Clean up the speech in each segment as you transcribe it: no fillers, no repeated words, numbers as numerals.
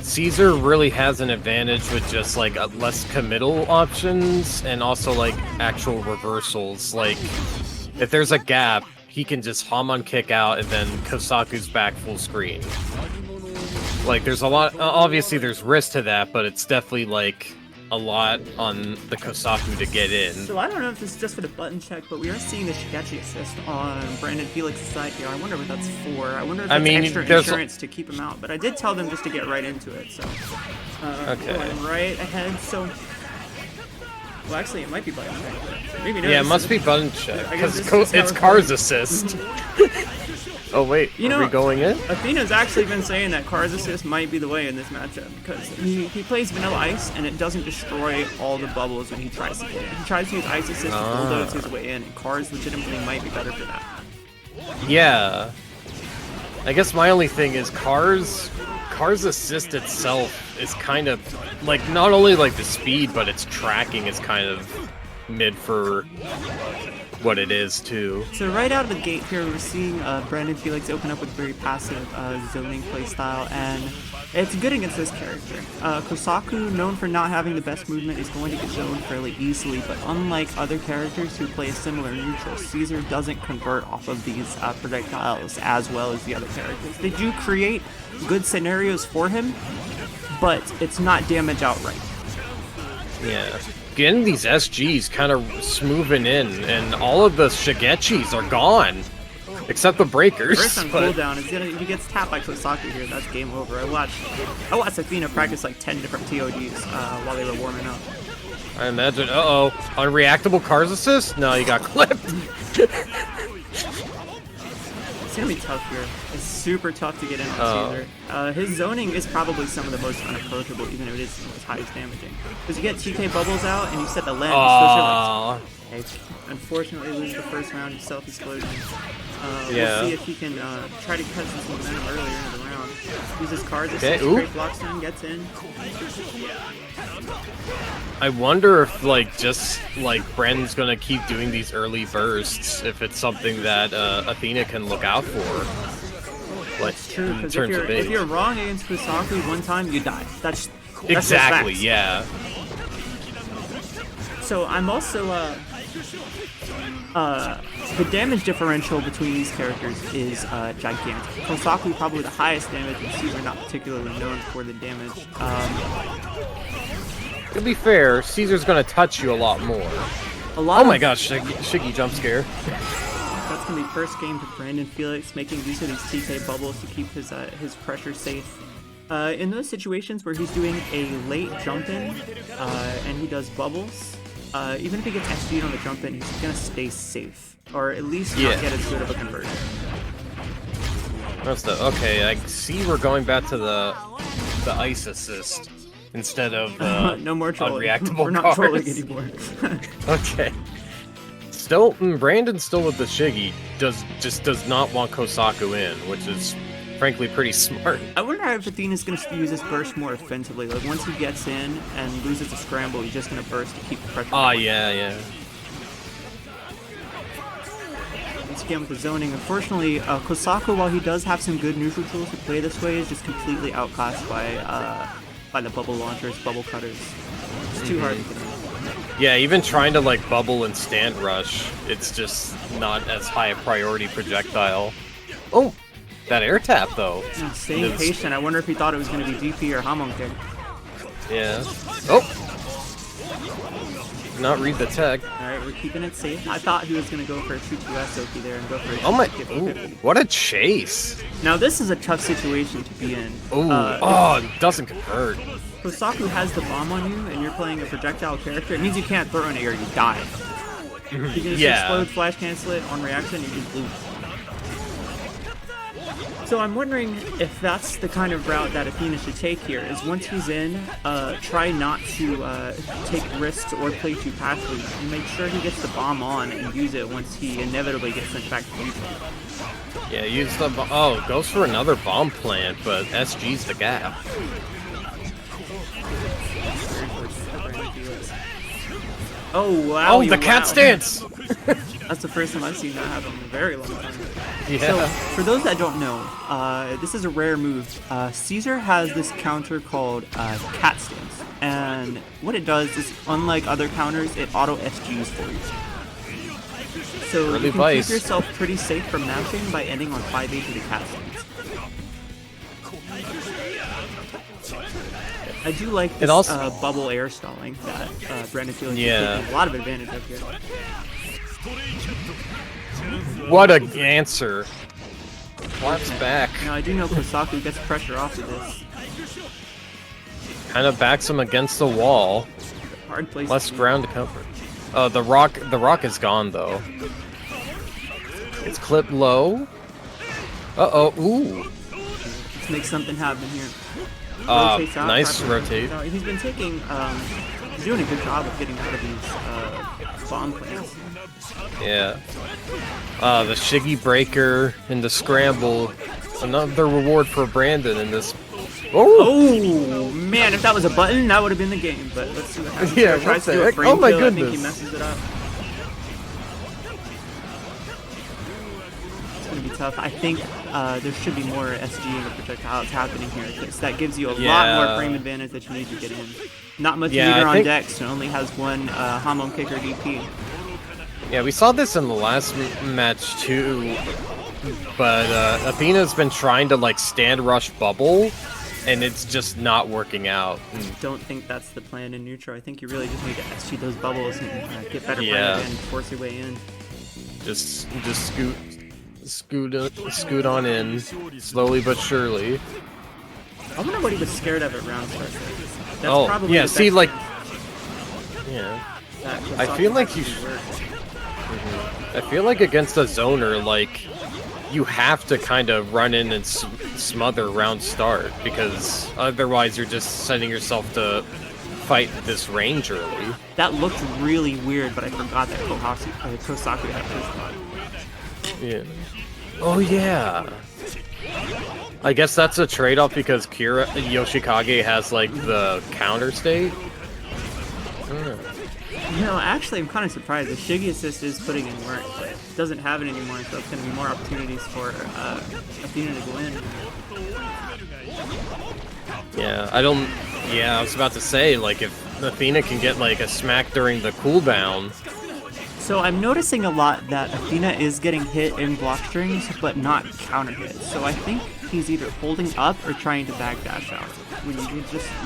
Caesar really has an advantage with just like less committal options and also like actual reversals. Like if there's a gap, he can just Hamon kick out and then Kosaku's back full screen. Like there's a lot, obviously there's risk to that, but it's definitely like a lot on the Kosaku to get in. So I don't know if this is just for the button check, but we are seeing the Shigechi assist on BFelix's side here. I wonder what that's for. I wonder if it's extra insurance to keep him out. But I did tell them just to get right into it. So okay. Going right ahead. So well, actually, it might be button check. Maybe no. Yeah, it must be button check because it's Cars assist. Oh wait, are we going in? Athena's actually been saying that Cars assist might be the way in this matchup because he plays Vanilla Ice and it doesn't destroy all the bubbles when he tries to get in. He tries to use Ice assist to bulldoze his way in, and Cars legitimately might be better for that. Yeah. I guess my only thing is Cars assist itself is kind of like not only like the speed, but its tracking is kind of mid for what it is too. So right out of the gate here, we're seeing BFelix open up with very passive zoning playstyle, and it's good against this character. Kosaku, known for not having the best movement, is going to get zoned fairly easily, but unlike other characters who play a similar neutral, Caesar doesn't convert off of these projectiles as well as the other characters. They do create good scenarios for him, but it's not damage outright. Yeah. Getting these SGs kind of smoothing in, and all of the Shigechis are gone, except the breakers. First on cooldown, if he gets tapped by Kosaku here, that's game over. I watched Athena practice like 10 different TODs while they were warming up. I imagine. Unreactable Cars assist? No, you got clipped. It's gonna be tough here. It's super tough to get in on Caesar. His zoning is probably some of the most unapproachable, even if it is the highest damaging. Because you get TK bubbles out and you set the land. Unfortunately, lose the first round of self-explosion. We'll see if he can try to catch this momentum earlier in the round. Uses cards, straight blocks down, gets in. I wonder if just Brandon's gonna keep doing these early bursts, if it's something that Athena can look out for. That's true, because if you're wrong against Kosaku one time, you die. That's exactly, yeah. So I'm also the damage differential between these characters is gigantic. Kosaku probably the highest damage, and Caesar not particularly known for the damage. To be fair, Caesar's gonna touch you a lot more. Oh my gosh, Shiggy jump scare. That's gonna be first game to BFelix, making use of these TK bubbles to keep his pressure safe. In those situations where he's doing a late jump in and he does bubbles, even if he gets SG'd on the jump in, he's gonna stay safe, or at least not get as good of a conversion. Okay, I see we're going back to the ice assist instead of no more trolling. Unreactable We're not trolling anymore. Okay. Still, Brandon still with the Shiggy just does not want Kosaku in, which is frankly pretty smart. I wonder if Athena's going to use this burst more offensively. Like once he gets in and loses a scramble, he's just going to burst to keep the pressure. Yeah. Once again with the zoning, unfortunately, Kosaku, while he does have some good neutral tools to play this way, is just completely outclassed by the bubble launchers, bubble cutters. It's too hard to get in. Yeah, even trying to bubble and stand rush, it's just not as high a priority projectile. Oh, that air tap though. Yeah, staying patient. I wonder if he thought it was going to be DP or Hamon kick. Yeah. Oh. Not read the tech. Alright, we're keeping it safe. I thought he was going to go for a 2-2S Oki there and go for a what a chase. Now this is a tough situation to be in. It doesn't convert. Kosaku has the bomb on you and you're playing a projectile character. It means you can't throw an air, you die. You can just explode, flash cancel it on reaction, and you just lose. So I'm wondering if that's the kind of route that Athena should take here, is once he's in, try not to take risks or play too passively, and make sure he gets the bomb on and use it once he inevitably gets sent back to using it. Yeah, use the goes for another bomb plant, but SG's the gap. Oh wow! Oh, the cat stance! That's the first time I've seen that happen in a very long time. Yeah. So, for those that don't know, this is a rare move. Caesar has this counter called cat stance, and what it does is, unlike other counters, it auto SGs for you. So Really you can vice. keep yourself pretty safe from mashing by ending on 5-8 to the cat stance. I do like this also- bubble air stalling that Brandon Felix is Yeah. taking a lot of advantage of here. What a answer. Flaps back. Now I do know Kosaku gets pressure off of this. Kind of backs him against the wall. Hard place. Less to be. ground to cover. Oh, the rock is gone though. It's clipped low. Uh-oh, ooh. Let's make something happen here. Rotates out, Nice properly rotate. rotates out. He's been taking, he's doing a good job of getting out of these bomb plants. Yeah. The Shiggy Breaker and the Scramble. Another reward for Brandon in this. Oh man, if that was a button, that would have been the game. But let's see what happens. Yeah, He tries what to do the a heck? frame Oh my kill. I think he goodness. messes it up. It's gonna be tough. I think there should be more SG in the projectiles happening here, because that gives you a lot Yeah. more frame advantage that you need to get in. Not much Yeah, meter I on think- Dex, and only has one Hamon kicker DP. Yeah, we saw this in the last match too. But Athena's been trying to like stand rush bubble, and it's just not working out. Don't think that's the plan in neutral. I think you really just need to SG those bubbles and get better Yeah. frame and force your way in. Just scoot on in, slowly but surely. I wonder what he was scared of at round start. That's Oh, probably yeah, the see, best like- chance Yeah. that I Kosaku feel like actually you sh- worked. I feel like against a zoner, like, you have to kind of run in and smother round start, because otherwise you're just setting yourself to fight this range early. That looked really weird, but I forgot that Kosaku had first blood. Yeah. Oh yeah. I guess that's a trade-off because Yoshikage has like the counter state. No, actually, I'm kind of surprised. The Shiggy assist is putting in work, but it doesn't have it anymore, so it's going to be more opportunities for Athena to go in. Yeah, I was about to say, like, if Athena can get like a smack during the cooldown. So I'm noticing a lot that Athena is getting hit in block strings, but not counter hit. So I think he's either holding up or trying to backdash out. When you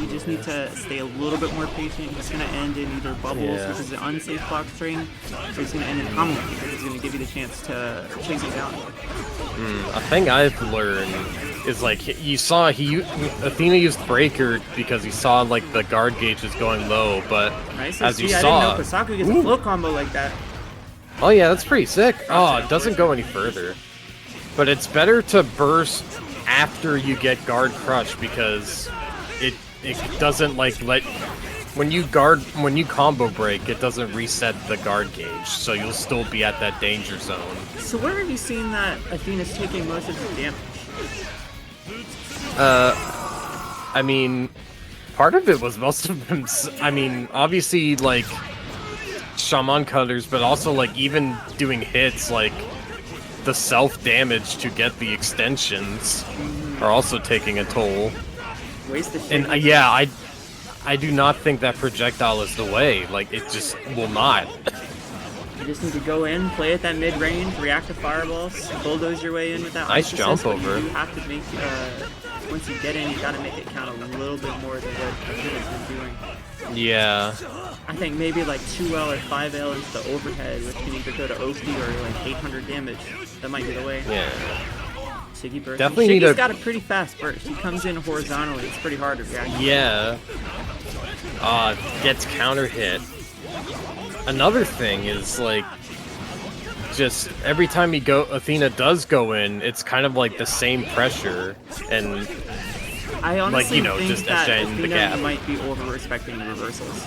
just need to stay a little bit more patient. He's gonna end in either bubbles, Yeah. which is an unsafe block string, or he's gonna end in Hamon, because he's gonna give you the chance to chase him down. A thing I've learned is like you saw Athena used Breaker because he saw like the guard gauges going low, but Right? So as you see, I saw, didn't know Kosaku gets a flow combo like that. oh yeah, that's pretty sick. Oh, it doesn't go any further, but it's better to burst after you get guard crush because it doesn't like when you combo break, it doesn't reset the guard gauge, so you'll still be at that danger zone. So where have you seen that Athena's taking most of the damage? I mean, part of it was most of them. I mean, obviously, like shaman cutters, but also like even doing hits, like the self damage to get the extensions are also taking a toll. Waste the shit. And yeah, I do not think that projectile is the way. Like it just will not. You just need to go in, play at that mid range, react to fireballs, bulldoze your way in with that. Nice ice jump assist, but over. You do have to make once you get in, you gotta make it count a little bit more than what Athena's been doing. Yeah. I think maybe like 2L or 5L into the overhead, which can either go to OP or like 800 damage. That might be the way. Yeah. Shiggy burst. Definitely Shiggy's need a- got a pretty fast burst. He comes in horizontally. It's pretty hard to react. Yeah. Gets counter hit. Another thing is like just every time Athena does go in, it's kind of like the same pressure, and I honestly think just that SJing the Athena gap. might be over-respecting the reversals.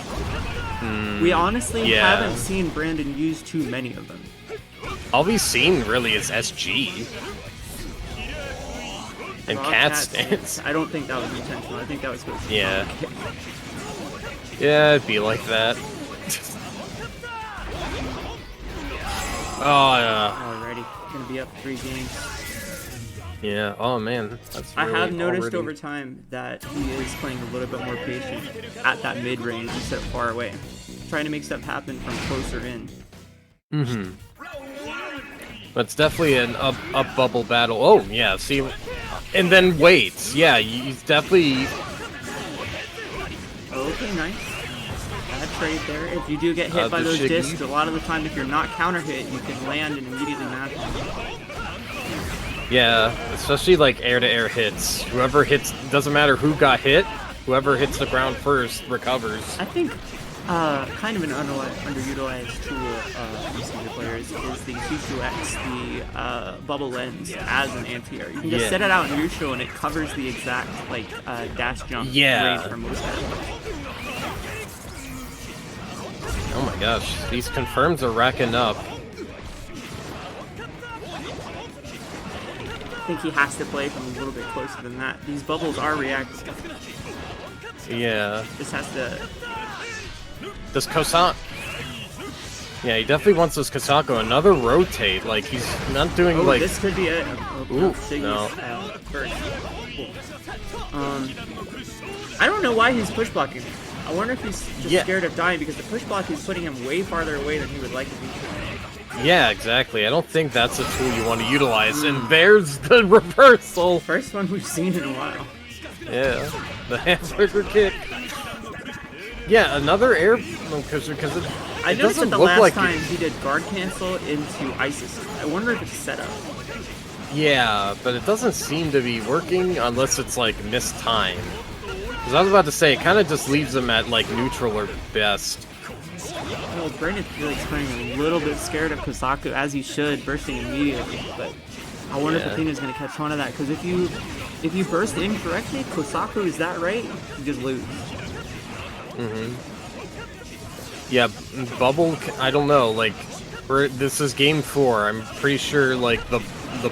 We honestly yeah. haven't seen Brandon use too many of them. all we've seen really is SG and Raw cat stance. I don't think that was intentional. I think that was supposed to be Yeah. kick. Yeah, it'd be like that. Oh, yeah. Already gonna be up 3 games. Yeah, oh man. That's I really have noticed already... over time that he is playing a little bit more patient at that mid range instead of far away, trying to make stuff happen from closer in. Mm-hmm. But it's definitely an up bubble battle. Oh, yeah, see... And then waits. Yeah, he's definitely... Okay, nice. Bad trade there. If you do get hit by those discs, a lot of the time if you're not counter hit, you can land and immediately match them. Yeah, especially like air-to-air hits. Whoever hits, doesn't matter who got hit, whoever hits the ground first recovers. I think kind of an underutilized tool from senior players is the C2X, the bubble lens as an anti-air. You can just set it out in neutral and it covers the exact like dash jump rate for most enemies. Oh my gosh, these confirms are racking up. I think he has to play from a little bit closer than that. These bubbles are reactive. Yeah. Just has to... This Kosak... Yeah, he definitely wants this Kosako. Another rotate. Like, he's not doing like... this could be it. Ooh, no. First. Cool. I don't know why he's push blocking. I wonder if he's just scared of dying because the push block is putting him way farther away than he would like to be. Yeah, exactly. I don't think that's a tool you want to utilize. And there's the reversal. First one we've seen in a while. Yeah, the hamburger kick. Yeah, another air because I noticed that the last time he did guard cancel into ISIS. I wonder if it's set up. Yeah, but it doesn't seem to be working unless it's like mistimed. Because I was about to say, it kind of just leaves him at like neutral or best. Well, BFelix playing a little bit scared of Kosaku, as he should, bursting immediately. But I wonder if Athena's going to catch on to that, because if you burst incorrectly, Kosaku is that right? You just lose. Yeah, bubble. I don't know. Like, this is game 4. I'm pretty sure like the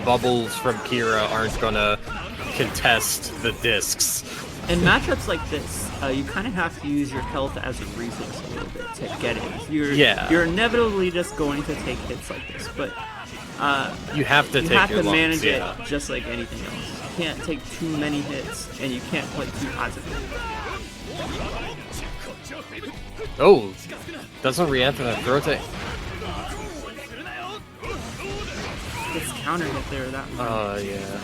bubbles from Kira aren't gonna contest the discs. In matchups like this, you kind of have to use your health as a resource a little bit to get in. You're inevitably just going to take hits like this, but you have to manage it just like anything else. You can't take too many hits, and you can't play too positive. Oh, doesn't react to that throw take. It's counter hit there that one. Oh yeah.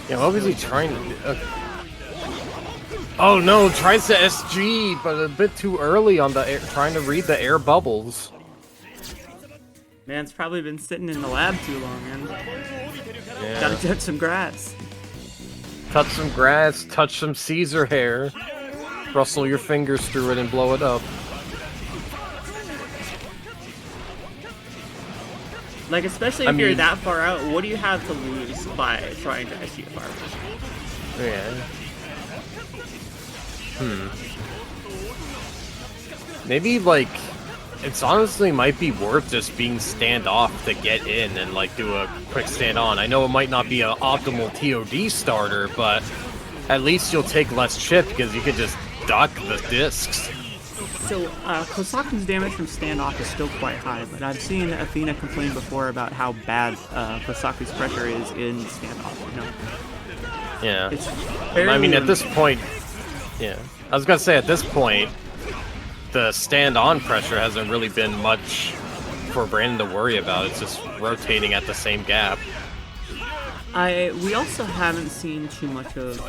Yeah, what was he trying to do? Oh no, tries to SG, but a bit too early on the air, trying to read the air bubbles. Man's probably been sitting in the lab too long, man. Yeah. Gotta touch some grass. Touch some grass, touch some Caesar hair. Rustle your fingers through it and blow it up. Like, especially if you're that far out, what do you have to lose by trying to SG a fire? Yeah. Maybe, like, it's honestly might be worth just being standoff to get in and, like, do a quick stand on. I know it might not be an optimal TOD starter, but at least you'll take less chip because you can just duck the discs. So, Kosaku's damage from standoff is still quite high, but I've seen Athena complain before about how bad Kosaku's pressure is in standoff, you know? Yeah. It's I mean, at this point, yeah. I was gonna say, at this point, the stand-on pressure hasn't really been much for Brandon to worry about. It's just rotating at the same gap. We also haven't seen too much of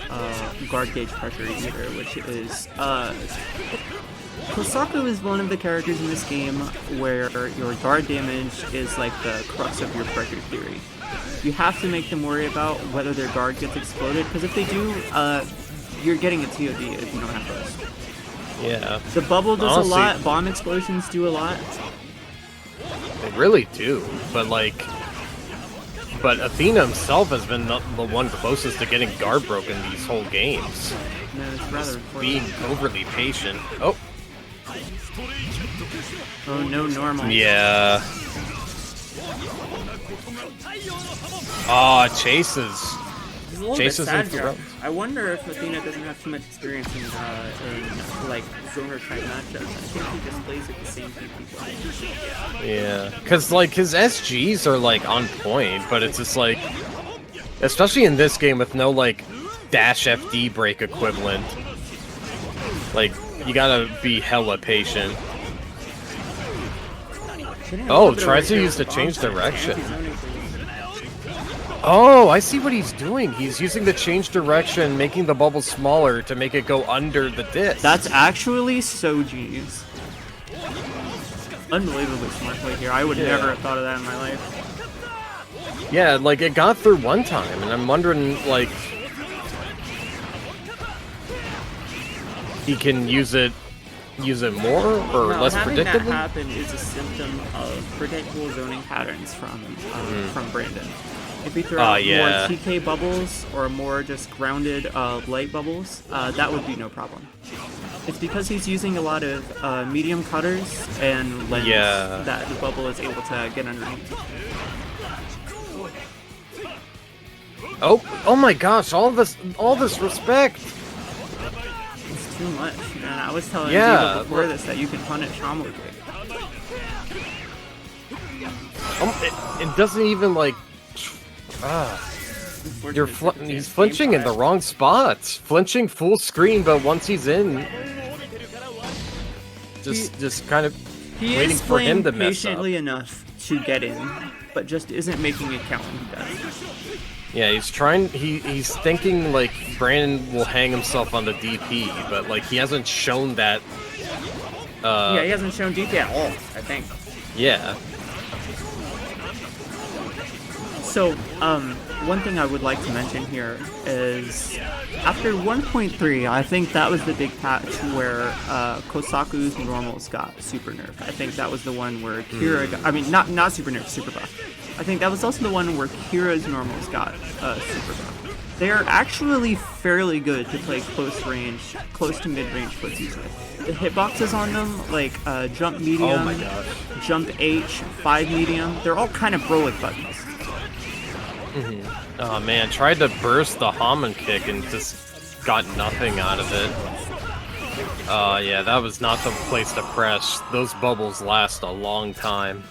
guard gauge pressure either, which is Kosaku is one of the characters in this game where your guard damage is like the crux of your pressure theory. You have to make them worry about whether their guard gets exploded, because if they do, you're getting a TOD if you don't have burst. Yeah. The bubble does a lot, bomb explosions do a lot. They really do, but like... But Athena himself has been the one closest to getting guard broken these whole games. No, it's rather being overly patient. Oh. Oh, no normal. Yeah. Oh, chases. is a little bit chases sad him for here. runs. I wonder if Athena doesn't have too much experience in like zoner type matchups. I think he just plays with the same few people. Yeah, because like his SGs are like on point, but it's just like, especially in this game with no like dash FD break equivalent, like you gotta be hella patient. Oh, tries to use the change direction. Oh, I see what he's doing. He's using the change direction, making the bubble smaller to make it go under the disc. That's actually so genius. Unbelievably smart play here. I would never have thought of that in my life. Yeah, like it got through one time, and I'm wondering, like, he can use it more or less predictably? Having that happen is a symptom of predictable zoning patterns from Brandon. If you throw out more TK bubbles or more just grounded light bubbles, that would be no problem. It's because he's using a lot of medium cutters and lens that the bubble is able to get underneath. Oh my gosh! All this respect. It's too much, man. I was telling Diva before this that you can punish Homo kick. It doesn't even like. He's flinching in the wrong spots. Flinching full screen, but once he's in, just kind of waiting for him to mess up. Patiently enough to get in, but just isn't making it count when he does. Yeah, he's trying. He's thinking like Brandon will hang himself on the DP, but like he hasn't shown that. Yeah, he hasn't shown DP at all, I think. Yeah. So, one thing I would like to mention here is after 1.3, I think that was the big patch where Kosaku's normals got super nerfed. I think that was the one where Kira got, I mean, not super nerfed, super buff. I think that was also the one where Kira's normals got super buff. They are actually fairly good to play close range, close to mid-range footsies with. The hitboxes on them, like jump medium, jump H, 5 medium, they're all kind of Brolik buttons. Oh man, tried to burst the Hammond kick and just got nothing out of it. Yeah, that was not the place to press. Those bubbles last a long time.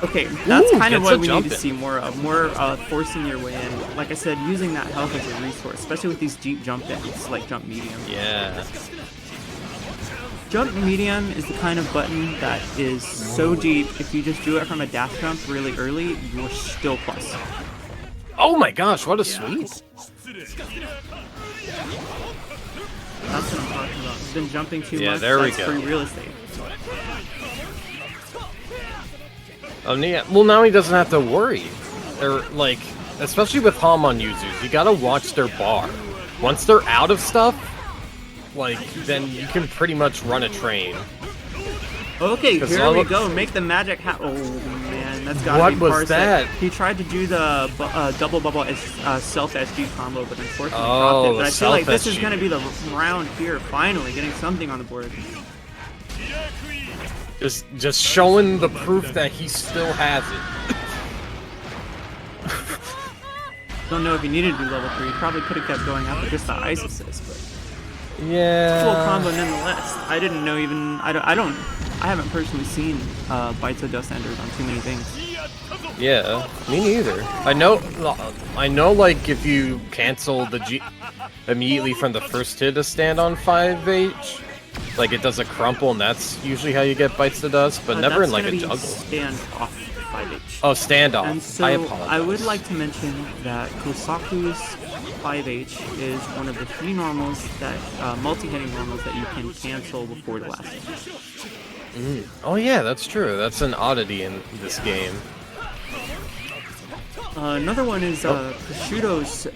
Okay, that's kind of what we need to see more of. More forcing your way in. Like I said, using that health as a resource, especially with these deep jump ins, like jump medium. Yeah. Jump medium is the kind of button that is so deep, if you just do it from a dash jump really early, you're still plus. Oh my gosh, what a sweep! That's what I'm talking about. He's been jumping too much, there we that's go. free real estate. Oh yeah, well now he doesn't have to worry. They're like, especially with Hamon users, you gotta watch their bar. Once they're out of stuff, like, then you can pretty much run a train. Okay, here we go. Make the magic happen. Oh man, that's gotta be What was that? He tried to do the double bubble self SG combo, but unfortunately Oh, dropped it. But I feel like this is self-SG. gonna be the round here, finally getting something on the board. Just showing the proof that he still has it. Don't know if he needed to do level 3. He probably could have kept going after just the ice assist, but Yeah. cool combo nonetheless. I didn't know even. I haven't personally seen Bites of Dust Enders on too many things. Yeah, me neither. I know, like, if you cancel the G immediately from the first hit to stand on 5H, like, it does a crumple, and that's usually how you get Bites to Dust, but never in, like, a juggle. Stand off 5H. Oh, standoff. And so I apologize. I would like to mention that Kosaku's 5H is one of the few normals that, multi-hitting normals that you can cancel before the last hit. Oh yeah, that's true. That's an oddity in this game. Another one is Prosciutto's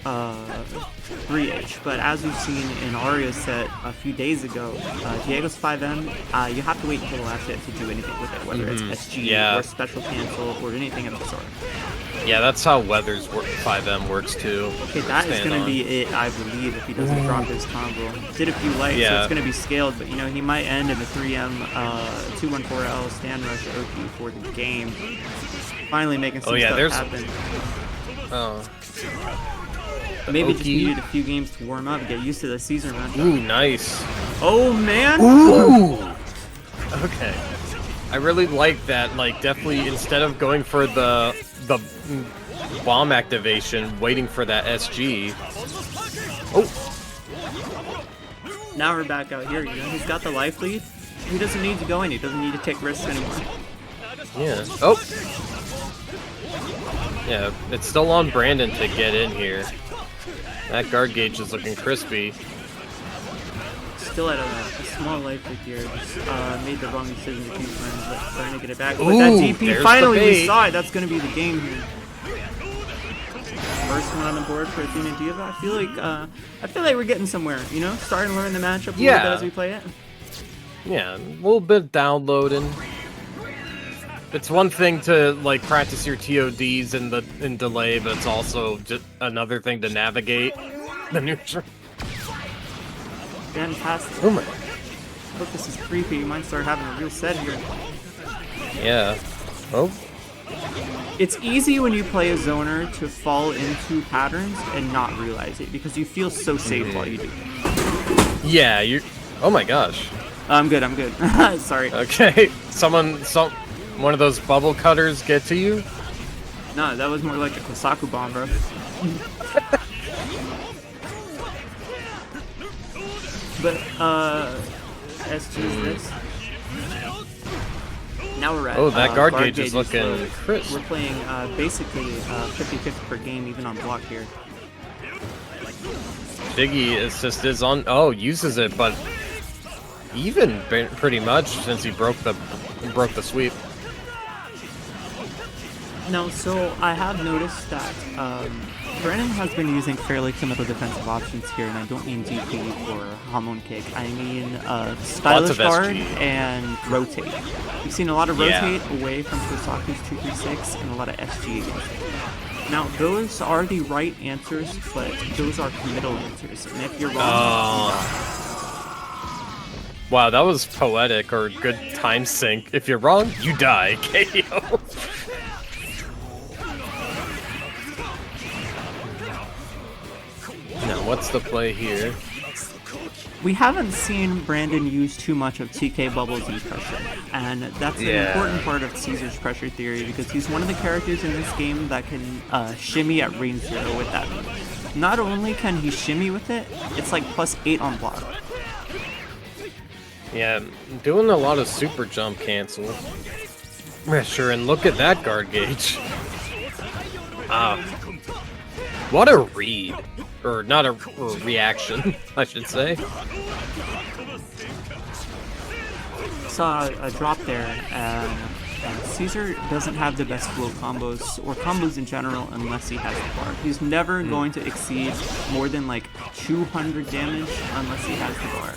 3H, but as we've seen in Aria's set a few days ago, Diego's 5M, you have to wait until the last hit to do anything with it, whether it's SG or special cancel or anything of the sort. Yeah, that's how Weather's 5M works too. Okay, that is going to be it, I believe, if he doesn't drop his combo. Did a few lights, so it's going to be scaled, but you know, he might end in the 3M 214L stand rush OP for the game. Finally making some yeah, stuff there's. happen. Oh. Maybe just Oki. needed a few games to warm up, get used to the Caesar matchup. Ooh, nice. Oh man! Ooh. Okay. I really like that. Like, definitely instead of going for the bomb activation, waiting for that SG. Oh. Now we're back out here. You know, he's got the life lead. He doesn't need to go in. He doesn't need to take risks anymore. Yeah. Oh. Yeah, it's still on Brandon to get in here. That guard gauge is looking crispy. Still at a small life lead here. Just made the wrong decision to keep running, but trying to get it back. With that DP, there's finally the we bait. saw it. That's going to be the game here. First one on the board for AthenaDiva. I feel like we're getting somewhere. You know, starting to learn the matchup a little bit as we play it. Yeah, a little bit of downloading. It's one thing to like practice your TODs in delay, but it's also just another thing to navigate the neutral. Fantastic. Oh my. Look, this is creepy. You might start having a real set here. Yeah. Oh. It's easy when you play a zoner to fall into patterns and not realize it because you feel so safe while you do it. Yeah. You. Oh my gosh. I'm good. Sorry. Okay. One of those bubble cutters get to you? No, that was more like a Kosaku bomb, bro. But, SG is this. Now we're at, that guard gauge is low. looking crisp. We're playing, basically, 50-50 per game, even on block here. Biggie assist is on. Oh, uses it, but even pretty much since he broke the sweep. No, so I have noticed that Brennan has been using fairly committal defensive options here, and I don't mean DP or Hamon Kick. I mean Stylish Guard SG. and Rotate. We've seen a lot of Rotate Yeah. away from Kosaku's 236 and a lot of SG against it. Now, those are the right answers, but those are committal answers, and if you're wrong, Wow, that was poetic or good time sync. If you're wrong, you die. KO. Now, what's the play here? we haven't seen Brandon use too much of TK bubbles in pressure, and that's an important part of Caesar's pressure theory because he's one of the characters in this game that can shimmy at range 0 with that. Not only can he shimmy with it, it's like +8 on block. Yeah, doing a lot of super jump cancel. Yeah, sure, and look at that guard gauge. What a read. Or not a reaction, I should say. Saw a drop there, and Caesar doesn't have the best flow combos, or combos in general, unless he has the bar. He's never going to exceed more than like 200 damage unless he has the bar.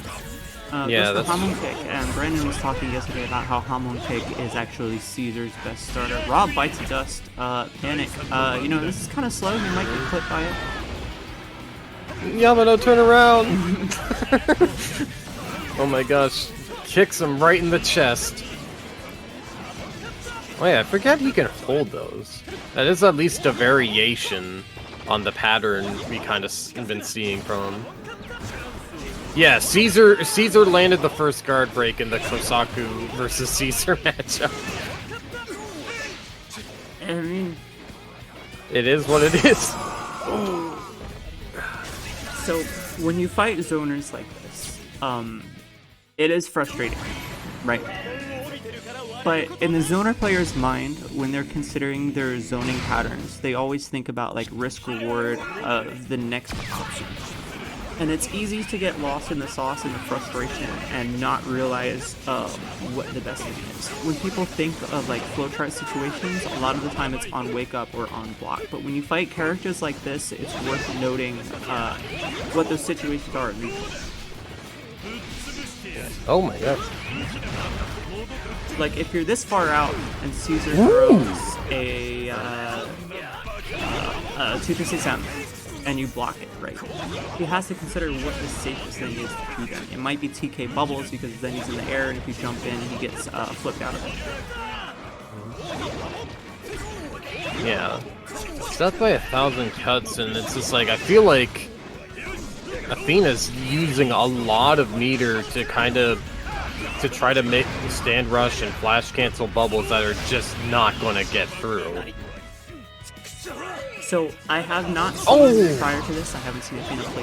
Yeah, that's the that's- Hamon Kick, and Brandon was talking yesterday about how Hamon Kick is actually Caesar's best starter. Rob bites the dust, Panic. You know, this is kind of slow, he might get clipped by it. Yamano, turn around! Oh my gosh. Kicks him right in the chest. Oh yeah, I forget he can hold those. That is at least a variation on the pattern we kind of been seeing from him. Yeah, Caesar landed the first guard break in the Kosaku versus Caesar matchup. I mean, It is what it is. so when you fight zoners like this, it is frustrating, right? But in the zoner player's mind, when they're considering their zoning patterns, they always think about like risk reward of the next option. And it's easy to get lost in the sauce and the frustration and not realize what the best thing is. When people think of like flowchart situations, a lot of the time it's on wake up or on block. But when you fight characters like this, it's worth noting what those situations are. Oh my god. Like if you're this far out and Caesar throws a 236M and you block it, right? He has to consider what the safest thing is to do then. It might be TK bubbles because then he's in the air and if you jump in, he gets flipped out of it. Yeah. It's death by 1,000 cuts, and it's just like, I feel like Athena's using a lot of meter to try to make stand rush and flash cancel bubbles that are just not going to get through. So I have not seen prior to this. I haven't seen Athena play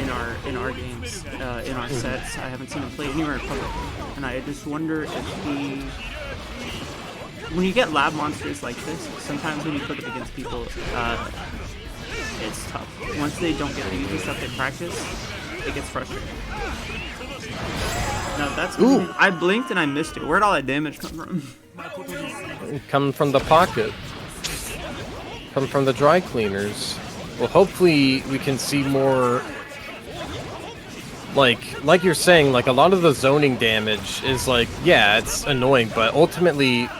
in our games, in our sets. I haven't seen him play anywhere in public, and I just wonder if he. When you get lab monsters like this, sometimes when you put them against people, it's tough. Once they don't get the easy stuff they practice, it gets frustrating. No, that's good. I blinked and I missed it. Where'd all that damage come from? Coming from the pocket. Coming from the dry cleaners. Well, hopefully we can see more. Like you're saying, like a lot of the zoning damage is like, yeah, it's annoying, but ultimately,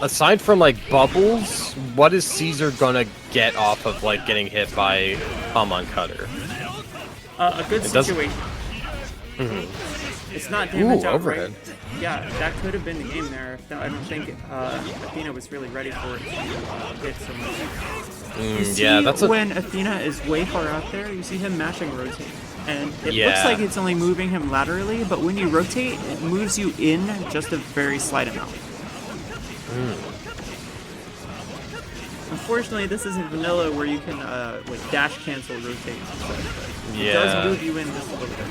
aside from like bubbles, what is Caesar gonna get off of like getting hit by Hamon Cutter? A good situation. It's not damage overhead. Yeah, that could have been the game there. I don't think Athena was really ready for it to hit so much. You see, yeah, that's when Athena is way far out there, you see him mashing rotate. And it looks like it's only moving him laterally, but when you rotate, it moves you in just a very slight amount. Unfortunately, this isn't vanilla where you can like dash cancel rotate. It does move you in just a little bit.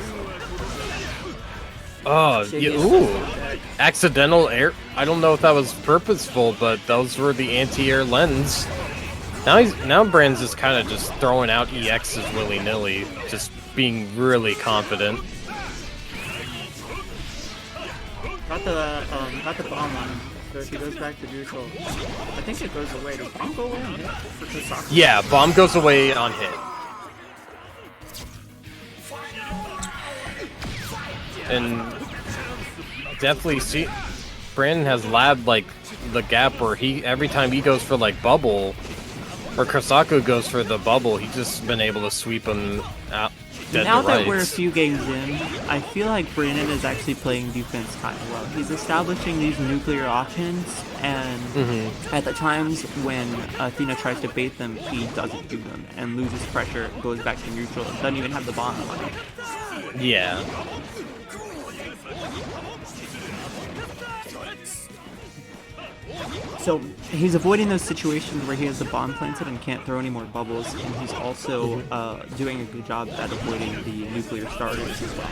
Oh, accidental air. I don't know if that was purposeful, but those were the anti-air lens. Now Brand's just kind of just throwing out EXs willy-nilly, just being really confident. Got the bomb on him. So if he goes back to neutral, I think it goes away. Does bomb go away on hit? Yeah, bomb goes away on hit. And definitely see, Brandon has labbed like the gap where every time he goes for like bubble, or Kosaku goes for the bubble, he's just been able to sweep him out. Now that we're a few games in, I feel like Brandon is actually playing defense kind of well. He's establishing these nuclear options, and at the times when Athena tries to bait them, he doesn't do them and loses pressure, goes back to neutral, and doesn't even have the bomb on. Yeah. So he's avoiding those situations where he has the bomb planted and can't throw any more bubbles, and he's also doing a good job at avoiding the nuclear starters as well.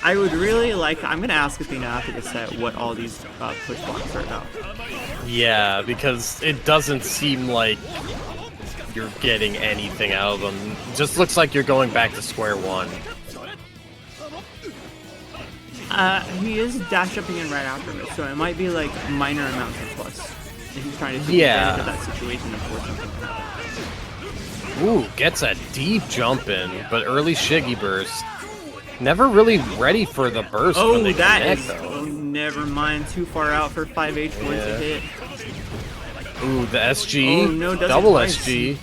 I would really like, I'm going to ask Athena after the set what all these push blocks are about. Yeah, because it doesn't seem like you're getting anything out of them. It just looks like you're going back to square one. He is dash jumping in right after it, so it might be like minor amounts of plus. If he's trying to take advantage of that situation and force something. Ooh, gets a deep jump in, but early Shiggy burst. Never really ready for the burst when they connect, though. Oh, never mind. Too far out for 5H points to hit. Ooh, the SG. Oh, no, double SG.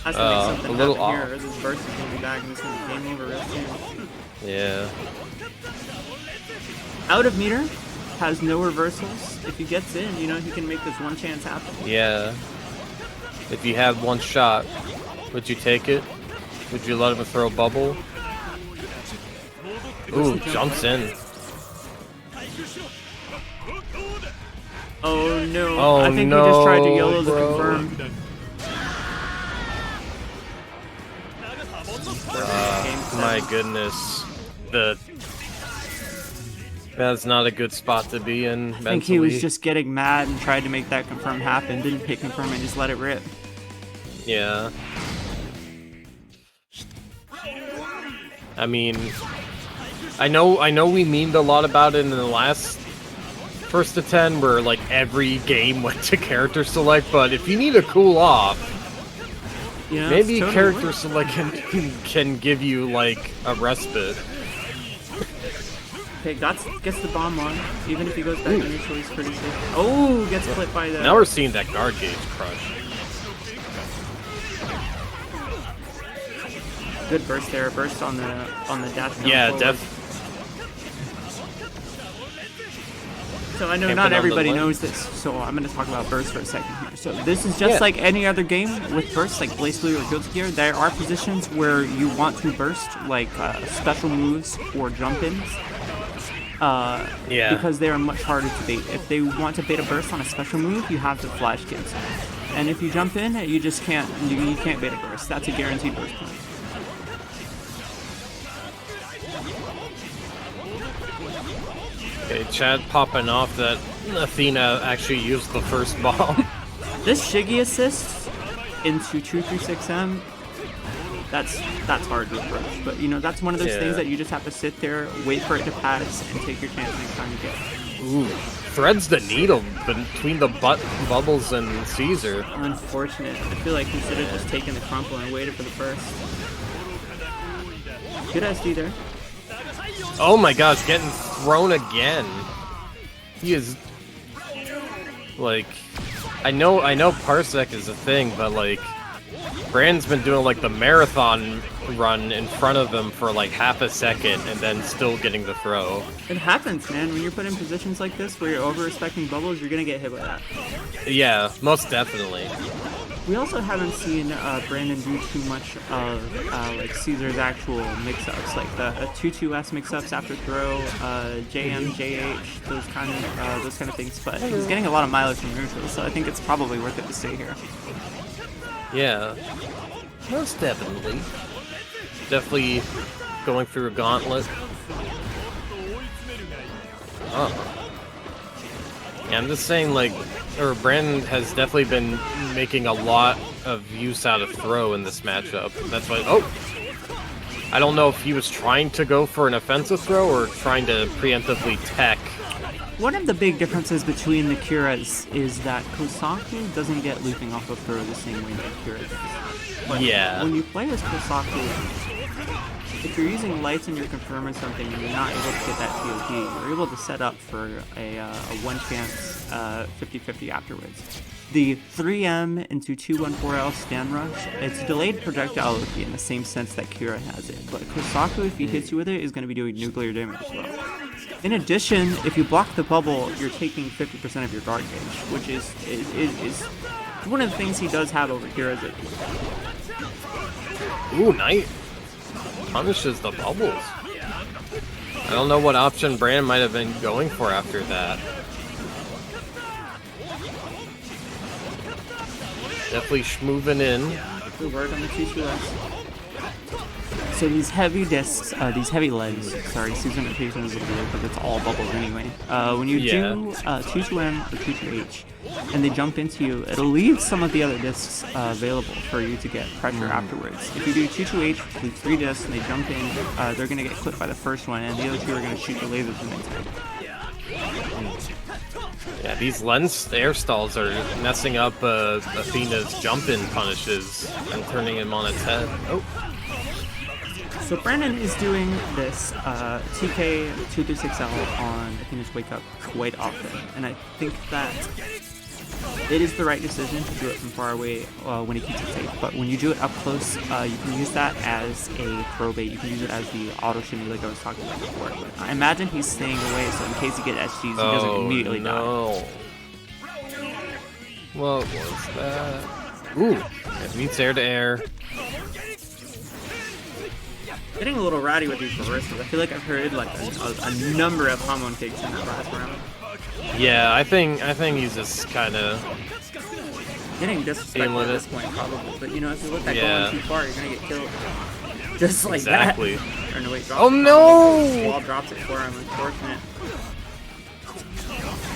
Has to make something a little happen off. here, or this burst is going to be back and this is going to be game over real soon. Yeah. Out of meter, has no reversals. If he gets in, you know, he can make this one chance happen. Yeah. If you had one shot, would you take it? Would you let him throw a bubble? Ooh, jumps in. Oh no, Oh, I think he just tried to YOLO to confirm. My goodness. That's not a good spot to be in mentally. I think he was just getting mad and tried to make that confirm happen. Didn't hit confirm and just let it rip. Yeah. I mean, I know we memed a lot about it in the last first to 10 where like every game went to character select, but if you need to cool off, you know, maybe totally character select can give you like a respite. Okay, gets the bomb on. Even if he goes back to neutral, he's pretty safe. Oh, gets clipped by the... Now we're seeing that guard gauge crush. Good burst there. Burst on the dash. Yeah, So I know Camping not on the everybody ledge. knows this, so I'm going to talk about burst for a second here. So this is just like any other game with burst, like Blaze Blue or Guilty Gear. There are positions where you want to burst, like special moves or jump-ins. Because they are much harder to bait. If they want to bait a burst on a special move, you have to flash cancel. And if you jump in, you just can't. You can't bait a burst. That's a guaranteed burst point. Okay, Chad popping off that Athena actually used the first bomb. This Shiggy assist into 236M, that's hard to approach. But you know, that's one of those things that you just have to sit there, wait for it to pass, and take your chance next time you get it. Ooh, threads the needle between the bubbles and Caesar. Unfortunate. I feel like he should have just taken the crumple and waited for the burst. Good SD there. Oh my gosh, getting thrown again. He is like, I know Parsec is a thing, but like Brand's been doing like the marathon run in front of him for like half a second and then still getting the throw. It happens, man. When you're put in positions like this where you're over-respecting bubbles, you're gonna get hit by that. Yeah, most definitely. We also haven't seen Brandon do too much of like Caesar's actual mix-ups, like the 2-2S mix-ups after throw, JM, JH, those kind of things. But he's getting a lot of mileage from neutral, so I think it's probably worth it to stay here. Yeah, most definitely. Definitely going through a gauntlet. Oh. Yeah, I'm just saying, like, Brandon has definitely been making a lot of use out of throw in this matchup. That's why. Oh! I don't know if he was trying to go for an offensive throw or trying to preemptively tech. One of the big differences between the Kiras is that Kosaku doesn't get looping off of throw the same way that Kira does. But when you play as Kosaku, if you're using lights and you're confirming something and you're not able to get that TOP, you're able to set up for a one chance 50-50 afterwards. The 3M into 214L stand rush, it's delayed projectile loopy in the same sense that Kira has it, but Kosaku, if he hits you with it, is going to be doing nuclear damage as well. In addition, if you block the bubble, you're taking 50% of your guard gauge, which is one of the things he does have over Kira. Ooh, nice. Punishes the bubbles. I don't know what option Brandon might have been going for after that. Definitely schmoving in. Good work on the 2-2S. So these heavy discs, these heavy legs, sorry, Caesar notation is a little weird, but it's all bubbles anyway. When you do 2-2M or 2-2H, and they jump into you, it'll leave some of the other discs available for you to get pressure afterwards. If you do 2-2H with 3 discs and they jump in, they're going to get clipped by the first one, and the other 2 are going to shoot the lasers when they tag. Yeah, these lens air stalls are messing up Athena's jump-in punishes and turning him on its head. Oh. So Brandon is doing this TK 236L on Athena's Wake Up quite often, and I think that it is the right decision to do it from far away when he keeps it safe. But when you do it up close, you can use that as a throw bait. You can use it as the auto shimmy like I was talking about before. But I imagine he's staying away, so in case he gets SGs, he doesn't immediately die. What was that? Ooh, it meets air to air. Getting a little ratty with these reversals. I feel like I've heard like a number of hormone kicks in that last round. Yeah, I think he's just kind of getting disrespectful at this point, probably. But you know, if you let that go too far, you're gonna get killed. Just like that. Or no, wait, oh no! Wall drops it for him. Unfortunate.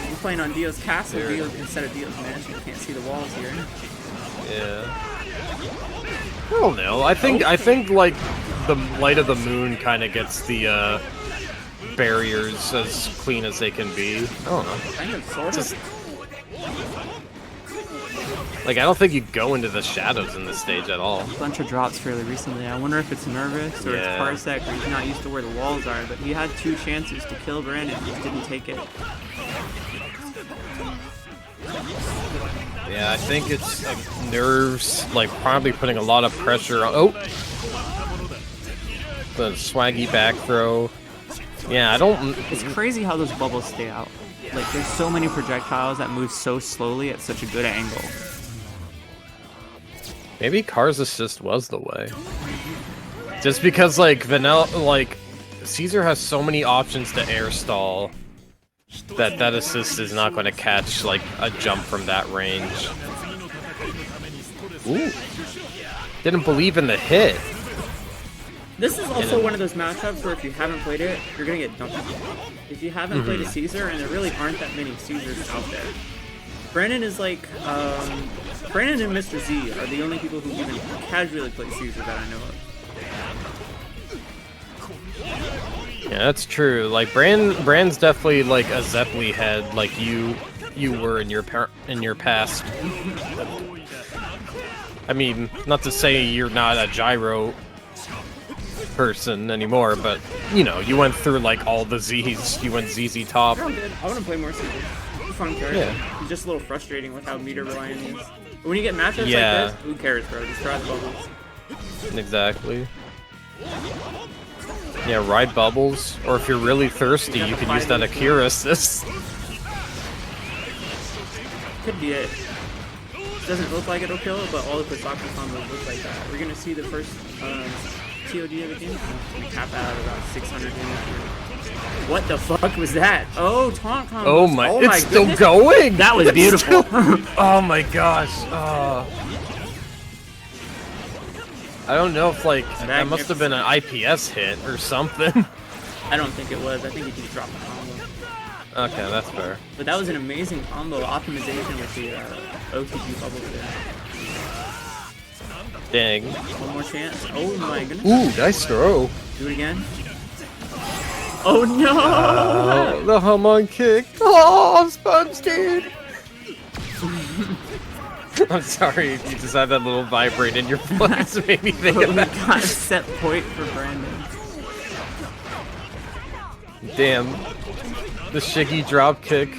You're playing on Dio's castle instead of Dio's mansion. You can't see the walls here. Yeah. I don't know. I think like the light of the moon kind of gets the barriers as clean as they can be. I don't know. Kind of, sort of. Like, I don't think you go into the shadows in this stage at all. A bunch of drops fairly recently. I wonder if it's nervous or it's Parsec or he's not used to where the walls are, but he had 2 chances to kill Brandon, just didn't take it. Yeah, I think it's like nerves, like probably putting a lot of pressure on. Oh! The swaggy back throw. Yeah, I don't. It's crazy how those bubbles stay out. like there's so many projectiles that move so slowly at such a good angle. Maybe Car's assist was the way. Just because like Caesar has so many options to air stall that assist is not going to catch like a jump from that range. Ooh. Didn't believe in the hit. This is also one of those matchups where if you haven't played it, you're gonna get dumped. If you haven't played a Caesar, and there really aren't that many Caesars out there. Brandon is like, Brandon and Mr. Z are the only people who even casually play Caesar that I know of. Yeah, that's true. Like Brand's definitely like a Zeppeli head, like you were in your past. I mean, not to say you're not a gyro person anymore, but you know, you went through like all the Z's. You went ZZ top. I want to play more Caesar. It's a fun character. Yeah. It's just a little frustrating with how meter reliant he is. But when you get matchups like this, who cares, bro? Just try the bubbles. Exactly. Yeah, ride bubbles, or if you're really thirsty, you can use that Akira assist. Could be it. Doesn't look like it'll kill it, but all the Kosaku combos look like that. We're gonna see the first TOD of the game. We cap out at about 600 damage. What the fuck was that? Oh, taunt combos. Oh my! It's still going. That was beautiful. Oh my gosh! I don't know if like that must have been an IPS hit or something. I don't think it was. I think he just dropped the combo. Okay, that's fair. But that was an amazing combo optimization with the OTG bubbles there. Dang. One more chance. Oh my goodness. Ooh, nice throw. Do it again. Oh no! The hum-on kick. Oh, Sponge dude. I'm sorry, you just had that little vibrate in your voice. It made me think of that. Got set point for Brandon. Damn. The Shiggy drop kick.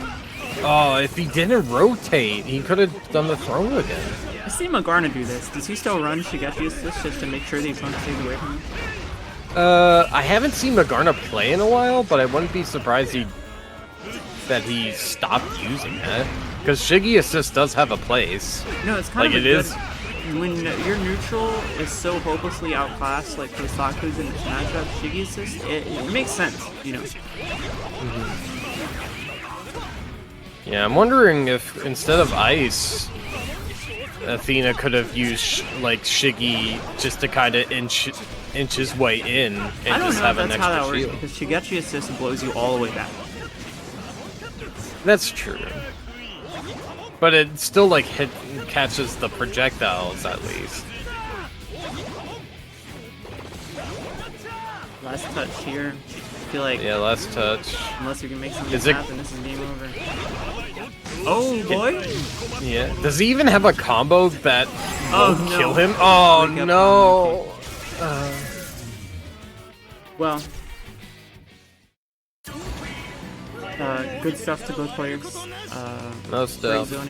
Oh, if he didn't rotate, he could have done the throw again. I see Magarna do this. Does he still run Shigechi assist just to make sure the opponent stays away from him? I haven't seen Magarna play in a while, but I wouldn't be surprised that he stopped using that. Because Shiggy assist does have a place. No, it's kind of good. When your neutral is so hopelessly outclassed, like Kosaku's in this matchup, Shiggy assist, it makes sense, you know. Yeah, I'm wondering if instead of Ice, Athena could have used like Shiggy just to kind of inch his way in and just have an extra shield. I don't know if that's how that works, because Shigechi assist blows you all the way back. That's true. But it still like catches the projectiles at least. Last touch here. I feel like last touch. Unless you can make something happen, this is game over. Oh boy! Yeah. Does he even have a combo that won't kill him? Oh no! Well. Good stuff to both players. No stuff.